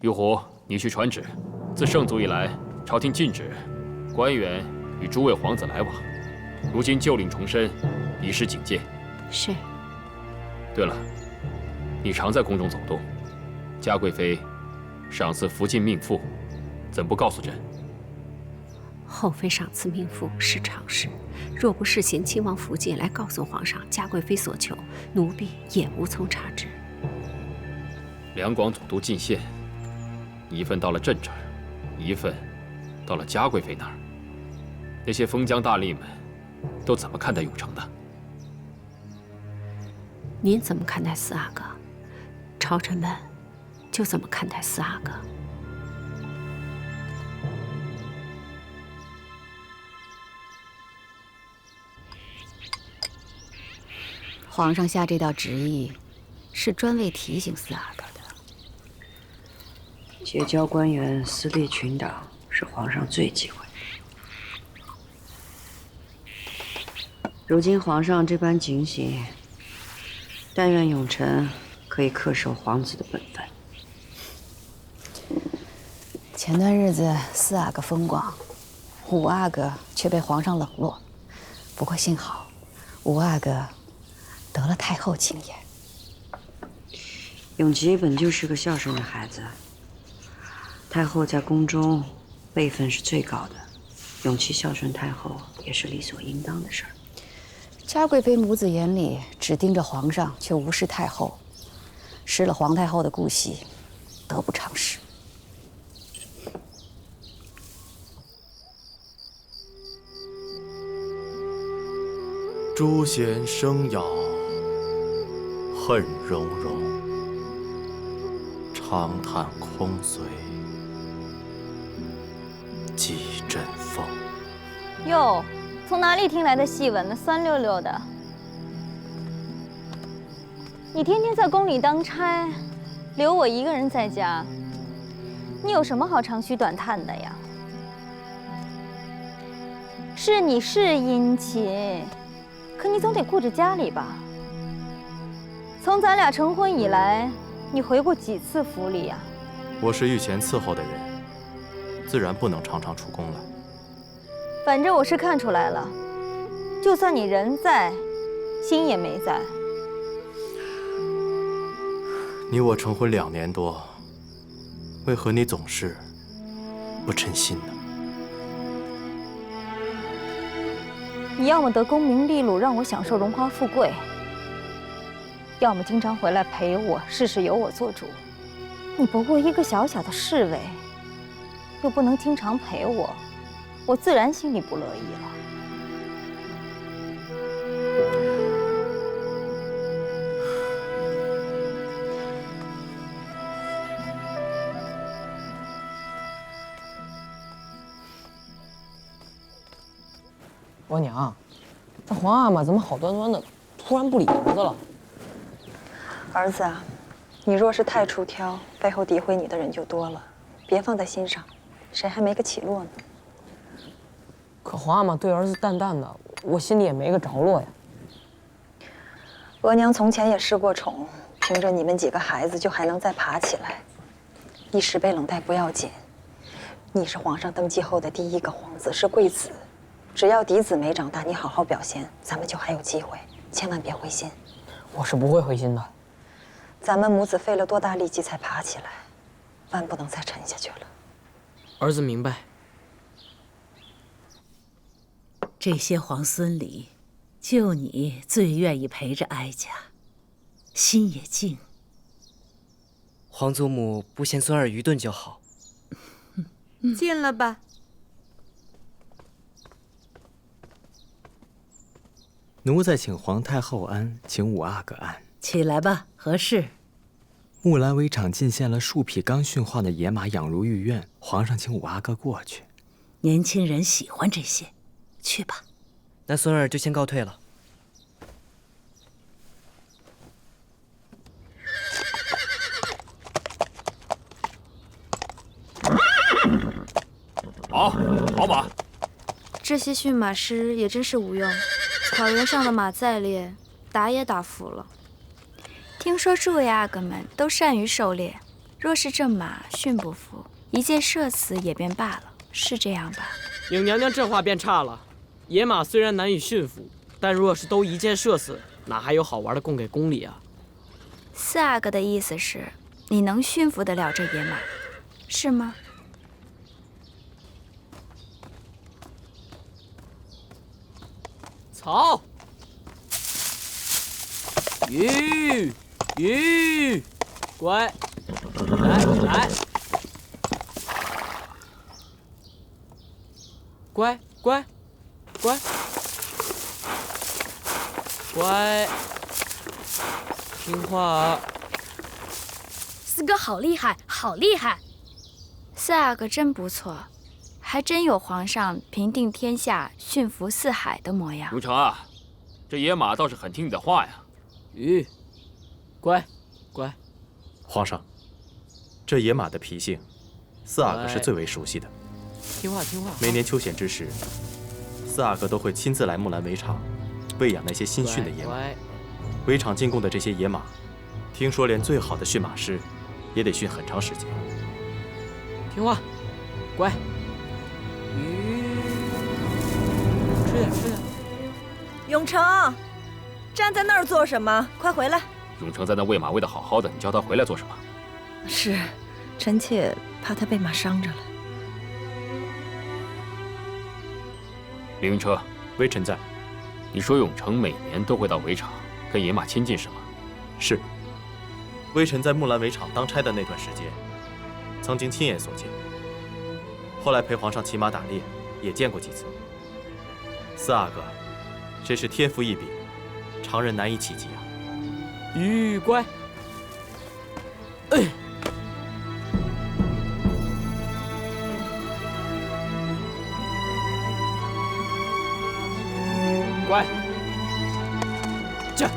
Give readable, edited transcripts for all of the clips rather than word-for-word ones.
玉壶，你去传旨，自圣祖以来，朝廷禁止官员与诸位皇子来往。如今旧令重申，以示警戒。是。对了，你常在宫中走动，嘉贵妃赏赐福晋命妇，怎不告诉朕？后妃赏赐命妇是常事，若不事先亲往福晋来告诉皇上嘉贵妃所求，奴婢也无从察知。两广总督进献，一份到了朕这儿，一份到了嘉贵妃那儿。那些封疆大吏们都怎么看待永城的？您怎么看待四阿哥，朝臣们就怎么看待四阿哥。皇上下这道旨意，是专为提醒四阿哥的。结交官员、私立群党，是皇上最忌讳的。如今皇上这般警醒，但愿永臣可以恪守皇子的本分。前段日子四阿哥风光，五阿哥却被皇上冷落。不过幸好，五阿哥得了太后青眼。永吉本就是个孝顺的孩子，太后在宫中辈分是最高的，永琪孝顺太后也是理所应当的事儿。嘉贵妃母子眼里只盯着皇上，却无视太后，失了皇太后的顾惜，得不偿失。诸贤生养，恨融融，长叹空随，几阵风。哟，从哪里听来的戏文呢？酸溜溜的。你天天在宫里当差，留我一个人在家，你有什么好长吁短叹的呀？是你是殷勤，可你总得顾着家里吧？从咱俩成婚以来，你回过几次府里呀？我是御前伺候的人，自然不能常常出宫了。反正我是看出来了，就算你人在，心也没在。你我成婚2年多，为何你总是不称心呢？你要么得功名利禄，让我享受荣华富贵；要么经常回来陪我，事事由我做主。你不过一个小小的侍卫，又不能经常陪我，我自然心里不乐意了。我娘，这皇阿玛怎么好端端的，突然不理儿子了？儿子啊，你若是太出挑，背后诋毁你的人就多了，别放在心上，谁还没个起落呢？可皇阿玛对儿子淡淡的，我心里也没个着落呀。额娘从前也失过宠，凭着你们几个孩子就还能再爬起来。一时被冷待不要紧，你是皇上登基后的第1个皇子，是贵子。只要嫡子没长大，你好好表现，咱们就还有机会，千万别灰心。我是不会灰心的。咱们母子费了多大力气才爬起来，万不能再沉下去了。儿子明白。这些皇孙里，就你最愿意陪着哀家，心也静。皇祖母不嫌孙儿愚钝就好。进了吧。奴在请皇太后安，请五阿哥安。起来吧，何事？木兰围场进献了数匹刚驯化的野马，养入御苑。皇上请五阿哥过去。年轻人喜欢这些，去吧。那孙儿就先告退了。好马。这些驯马师也真是无用。草原上的马再烈，打也打服了。听说诸位阿哥们都善于狩猎，若是这马驯不服，一箭射死也便罢了，是这样吧？影娘娘这话便差了。野马虽然难以驯服，但若是都一箭射死，哪还有好玩的供给宫里啊？四阿哥的意思是，你能驯服得了这野马，是吗？草，鱼，乖，来，乖，听话。四哥好厉害，好厉害！四阿哥真不错，还真有皇上平定天下、驯服四海的模样。永成啊，这野马倒是很听你的话呀。乖。皇上，这野马的脾性，四阿哥是最为熟悉的。听话。每年秋显之时，四阿哥都会亲自来木兰围场，喂养那些新驯的野马。围场进贡的这些野马，听说连最好的驯马师，也得驯很长时间。听话，乖。吃点。永成，站在那儿做什么？快回来！永成在那喂马喂得好好的，你叫他回来做什么？是，臣妾怕他被马伤着了。凌云车，微臣在。你说永成每年都会到围场跟野马亲近是吗？是。微臣在木兰围场当差的那段时间，曾经亲眼所见。后来陪皇上骑马打猎，也见过几次。四阿哥，真是天赋异禀，常人难以企及啊。乖。乖。驾。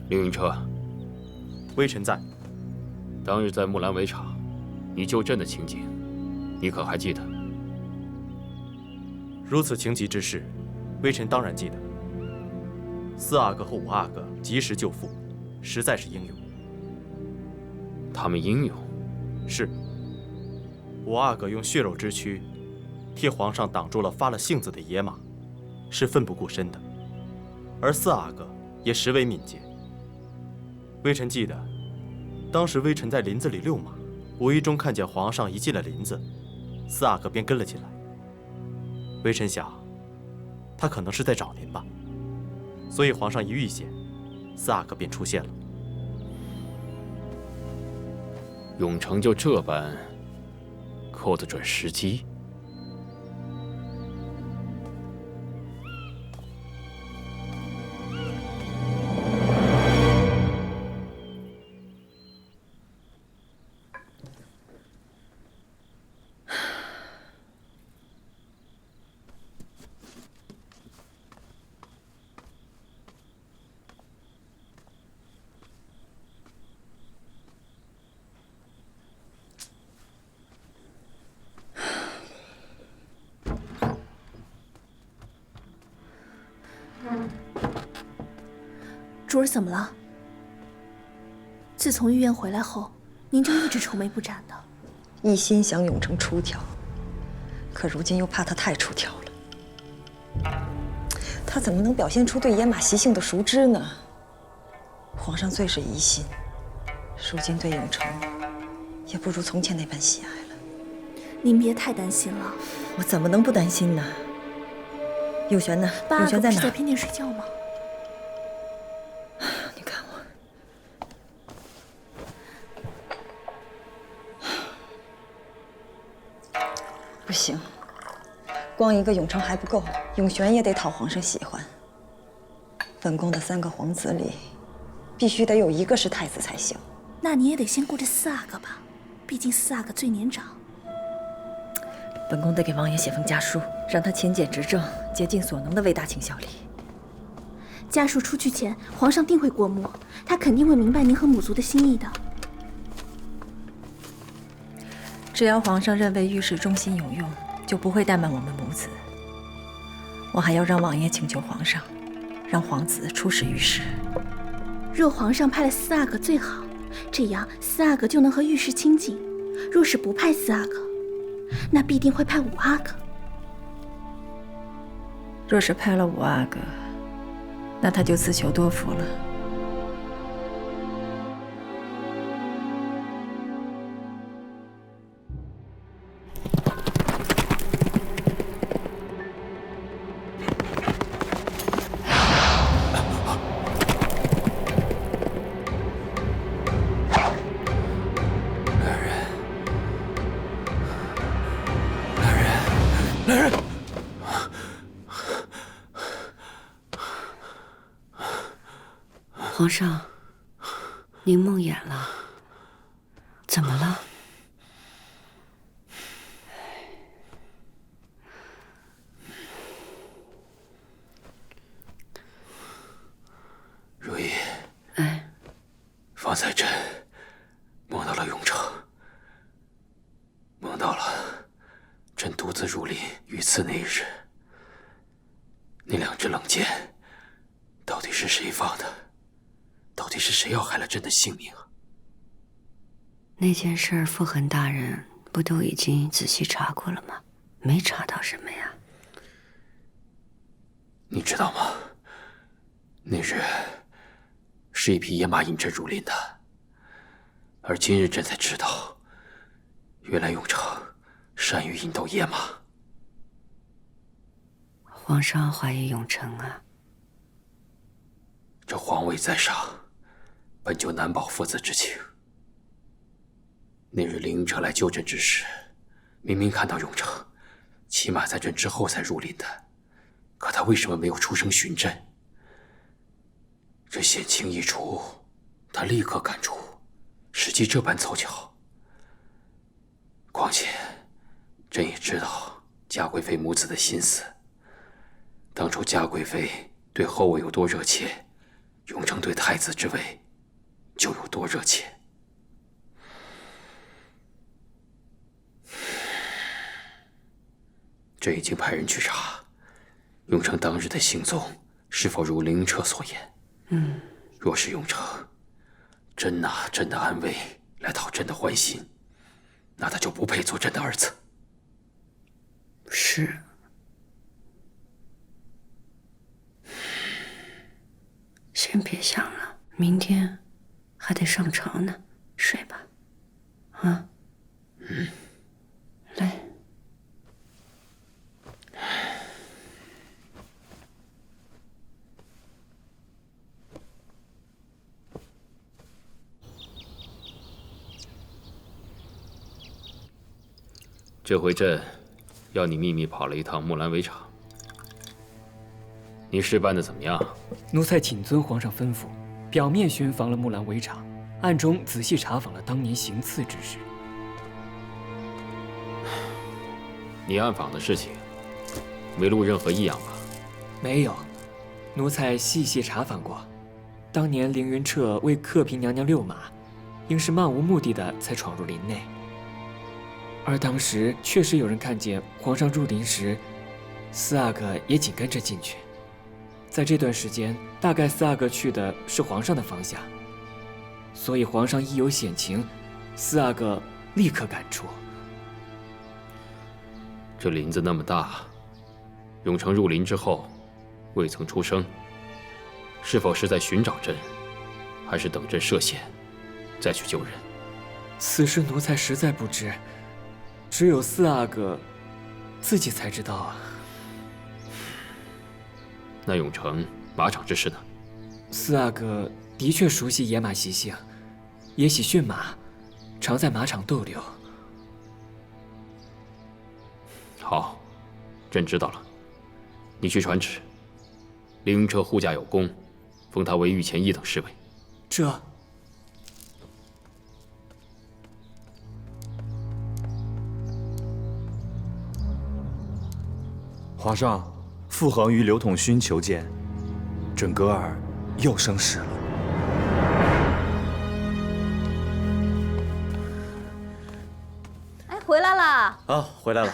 凌云车，微臣在。当日在木兰围场，你救朕的情景，你可还记得？如此情急之事，微臣当然记得。四阿哥和五阿哥及时救父，实在是英勇。他们英勇？是。五阿哥用血肉之躯，替皇上挡住了发了性子的野马，是奋不顾身的。而四阿哥也实为敏捷。微臣记得，当时微臣在林子里遛马，无意中看见皇上一进了林子，四阿哥便跟了进来。微臣想，他可能是在找您吧，所以皇上一遇险，四阿哥便出现了。永成就这般扣得准时机。珠儿怎么了？自从御苑回来后，您就一直愁眉不展的。一心想永成出挑，可如今又怕他太出挑了。他怎么能表现出对野马习性的熟知呢？皇上最是疑心，如今对永成也不如从前那般喜爱了。您别太担心了。我怎么能不担心呢？永璇呢？永璇在哪？在偏殿睡觉吗？你看我，不行，光一个永成还不够，永璇也得讨皇上喜欢。本宫的3个皇子里，必须得有1个是太子才行。那你也得先顾这4阿哥吧，毕竟4阿哥最年长。本宫得给王爷写封家书，让他勤俭执政，竭尽所能的为大清效力。家书出去前，皇上定会过目，他肯定会明白您和母族的心意的。只要皇上认为御史忠心有用，就不会怠慢我们母子。我还要让王爷请求皇上，让皇子出使御史。若皇上派了4阿哥最好，这样4阿哥就能和御史亲近；若是不派4阿哥，那必定会派5阿哥。若是派了5阿哥，那他就自求多福了。来人！皇上，您梦魇了，怎么了？如意，哎，方才朕梦到了永城，梦到了朕独自入林遇刺那一日，那2支冷箭到底是谁放的？到底是谁要害了朕的性命啊？那件事儿，傅恒大人不都已经仔细查过了吗？没查到什么呀？你知道吗？那日是一匹野马引朕入林的，而今日朕才知道，原来永城善于引导野马。皇上怀疑永城啊？这皇位在上，本就难保父子之情。那日凌云彻来救朕之时，明明看到永城骑马在朕之后才入林的，可他为什么没有出声寻朕？这险情一出，他立刻赶出，时机这般凑巧。况且，朕也知道嘉贵妃母子的心思。当初嘉贵妃对后位有多热切，永城对太子之位就有多热切。朕已经派人去查，永城当日的行踪是否如凌云彻所言。若是永城真拿朕的安危来讨朕的欢心，那他就不配做朕的儿子。是。先别想了，明天还得上朝呢，睡吧。啊？来。这回朕要你秘密跑了一趟木兰围场，你事办的怎么样？奴才谨遵皇上吩咐，表面巡防了木兰围场，暗中仔细查访了当年行刺之事。你暗访的事情，没露任何异样吧？没有，奴才细细查访过，当年凌云彻为克嫔娘娘遛马，应是漫无目的的才闯入林内。而当时确实有人看见皇上入林时，4阿哥也紧跟着进去。在这段时间，大概4阿哥去的是皇上的方向，所以皇上一有险情，4阿哥立刻赶出。这林子那么大，永城入林之后未曾出声，是否是在寻找朕，还是等朕涉险再去救人？此事奴才实在不知。只有4阿哥自己才知道啊。那永城马场之事呢？4阿哥的确熟悉野马习性，也喜驯马，常在马场逗留。好，朕知道了。你去传旨，凌云彻护驾有功，封他为御前1等侍卫。这。皇上，傅恒与刘统勋求见，准格尔又生事了。哎，回来啦！啊，回来了。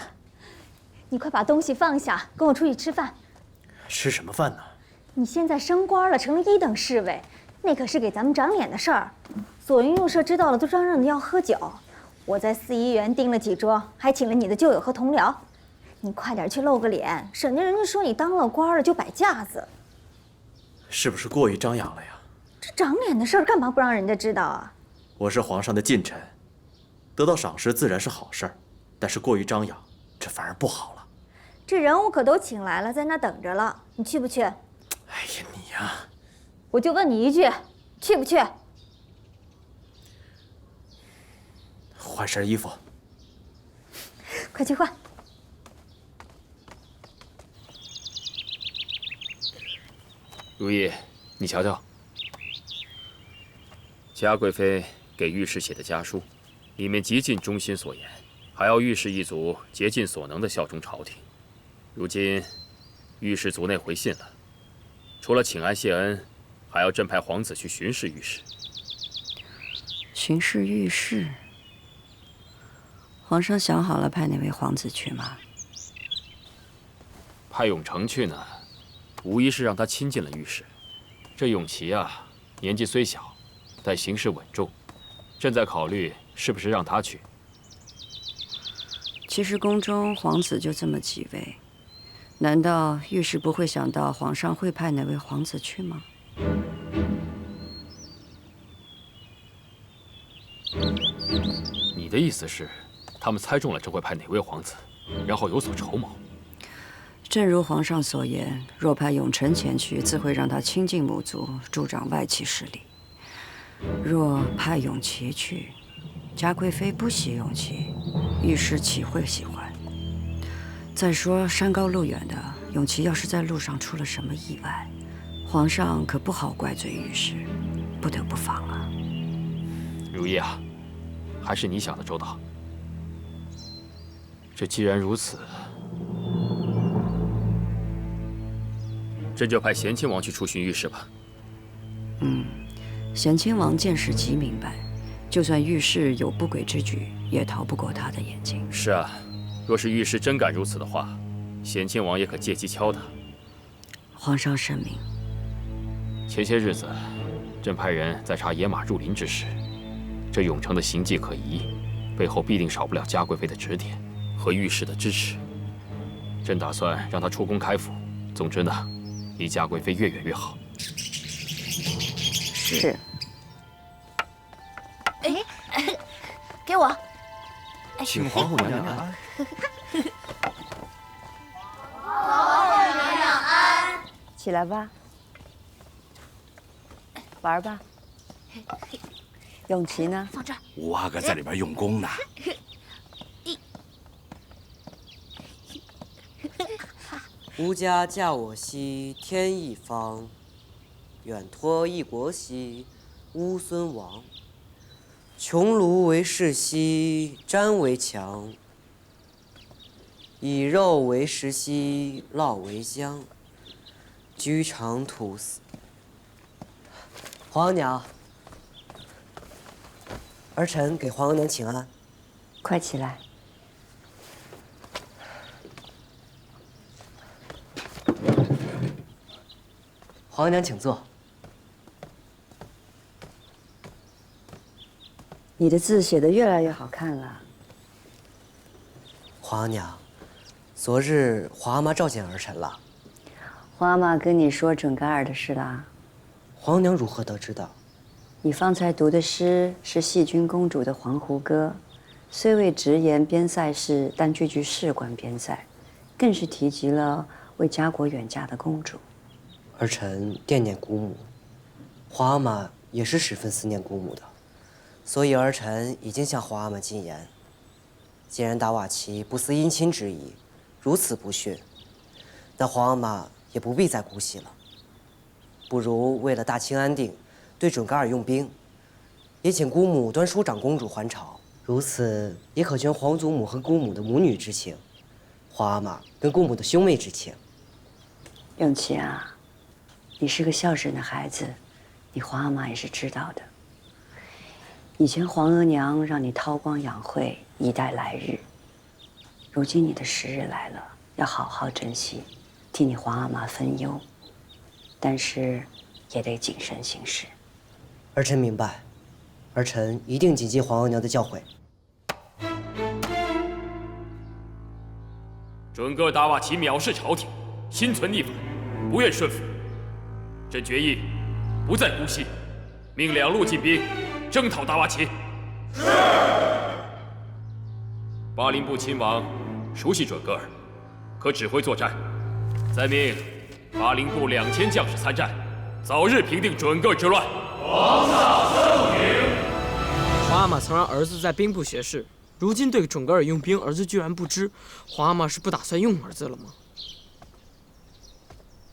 你快把东西放下，跟我出去吃饭。吃什么饭呢？你现在升官了，成了1等侍卫，那可是给咱们长脸的事儿。左邻右舍知道了，都嚷嚷着要喝酒。我在4医园订了几桌，还请了你的旧友和同僚。你快点去露个脸，省得人家说你当了官了就摆架子。是不是过于张扬了呀？这长脸的事儿，干嘛不让人家知道啊？我是皇上的近臣，得到赏识自然是好事儿，但是过于张扬，这反而不好了。这人物可都请来了，在那等着了，你去不去？哎呀，你呀，我就问你一句，去不去？换身衣服。快去换。如意，你瞧瞧，嘉贵妃给御史写的家书，里面极尽忠心所言，还要御史一族竭尽所能的效忠朝廷。如今，御史族内回信了，除了请安谢恩，还要朕派皇子去巡视御史。巡视御史，皇上想好了派哪位皇子去吗？派永成去呢，无疑是让他亲近了御史。这永琪啊，年纪虽小，但行事稳重，朕在考虑是不是让他去。其实宫中皇子就这么几位，难道御史不会想到皇上会派哪位皇子去吗？你的意思是，他们猜中了这会派哪位皇子，然后有所筹谋？正如皇上所言，若派永成前去，自会让他亲近母族，助长外戚势力；若派永琪去，嘉贵妃不喜永琪，御史岂会喜欢？再说山高路远的，永琪要是在路上出了什么意外，皇上可不好怪罪御史，不得不防啊。如意啊，还是你想的周到。这既然如此，朕就派贤亲王去出巡御史吧。贤亲王见识极明白，就算御史有不轨之举，也逃不过他的眼睛。是啊，若是御史真敢如此的话，贤亲王也可借机敲他。皇上圣明。前些日子，朕派人在查野马入林之事，这永成的行迹可疑，背后必定少不了嘉贵妃的指点和御史的支持。朕打算让他出宫开府。总之呢，离嘉贵妃越远越好。是。哎，给我。请皇后娘娘安。皇后娘娘安。起来吧，玩吧。永琪呢？放这儿。吴阿哥在里边用功呢。吾家嫁我兮天一方，远托一国兮乌孙王。穷庐为室兮毡为墙，以肉为食兮酪为浆。居长土死。皇娘，儿臣给皇额娘请安。快起来。皇额娘请坐。你的字写得越来越好看了。皇额娘，昨日皇阿妈召见儿臣了。皇阿玛跟你说准噶尔的事啦？皇娘如何得知的？你方才读的诗是细君公主的《黄鹄歌》，虽未直言边塞事，但句句事关边塞，更是提及了为家国远嫁的公主。儿臣惦念姑母，皇阿玛也是十分思念姑母的，所以儿臣已经向皇阿玛进言，既然达瓦齐不思姻亲之意，如此不逊，那皇阿玛也不必再姑息了。不如为了大清安定，对准噶尔用兵，也请姑母端书长公主还朝。如此也可全皇祖母和姑母的母女之情，皇阿玛跟姑母的兄妹之情。永琪啊，你是个孝顺的孩子，你皇阿玛也是知道的。以前皇额娘让你韬光养晦，以待来日。如今你的时日来了，要好好珍惜，替你皇阿玛分忧。但是，也得谨慎行事。儿臣明白，儿臣一定谨记皇额娘的教诲。准噶尔达瓦齐藐视朝廷，心存逆反，不愿顺服。朕决议不再姑息，命2路进兵，征讨达瓦齐。是。巴林部亲王熟悉准噶尔，可指挥作战。再命巴林部2000将士参战，早日平定准噶尔之乱。皇上圣明。皇阿玛曾让儿子在兵部学士，如今对准噶尔用兵，儿子居然不知。皇阿玛是不打算用儿子了吗？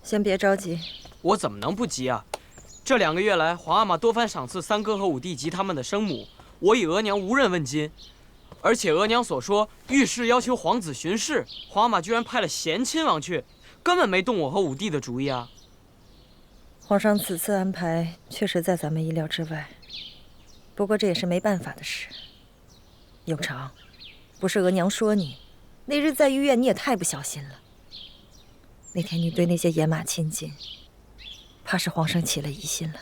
先别着急，我怎么能不急啊？这2个月来，皇阿玛多番赏赐三哥和五弟及他们的生母，我以额娘无人问津。而且额娘所说御史要求皇子巡视，皇阿玛居然派了贤亲王去，根本没动我和五弟的主意啊！皇上此次安排确实在咱们意料之外，不过这也是没办法的事。永成，不是额娘说你，那日在御苑你也太不小心了。那天你对那些野马亲近，怕是皇上起了疑心了。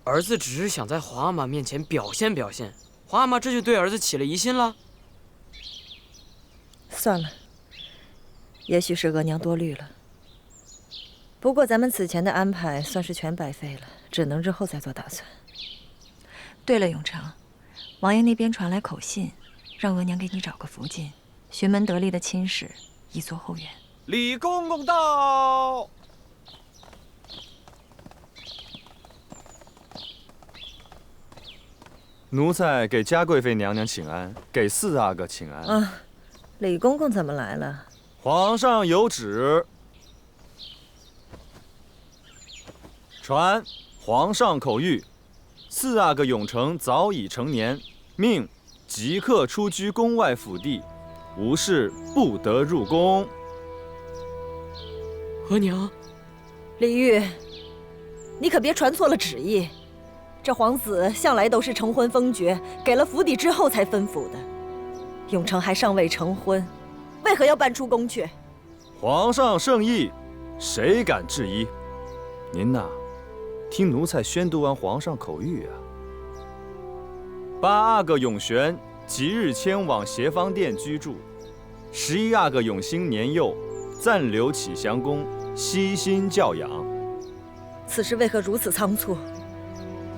儿子只是想在皇阿玛面前表现表现，皇阿玛这就对儿子起了疑心了。算了，也许是额娘多虑了。不过咱们此前的安排算是全白费了，只能日后再做打算。对了，永成，王爷那边传来口信，让额娘给你找个福晋，寻门得力的亲事，以作后援。李公公到。奴才给嘉贵妃娘娘请安，给4阿哥请安。啊，李公公怎么来了？皇上有旨，传皇上口谕：4阿哥永成早已成年，命即刻出居宫外府邸，无事不得入宫。额娘，李煜，你可别传错了旨意。这皇子向来都是成婚封爵，给了府邸之后才吩咐的。永成还尚未成婚，为何要搬出宫去？皇上圣意，谁敢质疑？您呐，听奴才宣读完皇上口谕啊。8阿哥永璇即日迁往协芳殿居住，11阿哥永兴年幼，暂留启祥宫悉心教养。此事为何如此仓促？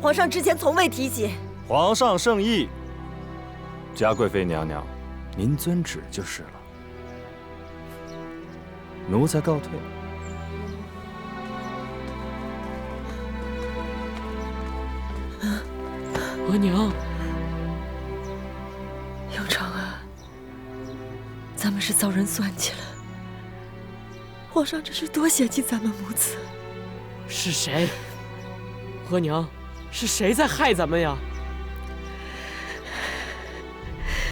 皇上之前从未提起。皇上圣意，嘉贵妃娘娘，您遵旨就是了。奴才告退。额娘，永成啊，咱们是遭人算计了。皇上这是多嫌弃咱们母子。是谁？额娘，是谁在害咱们呀？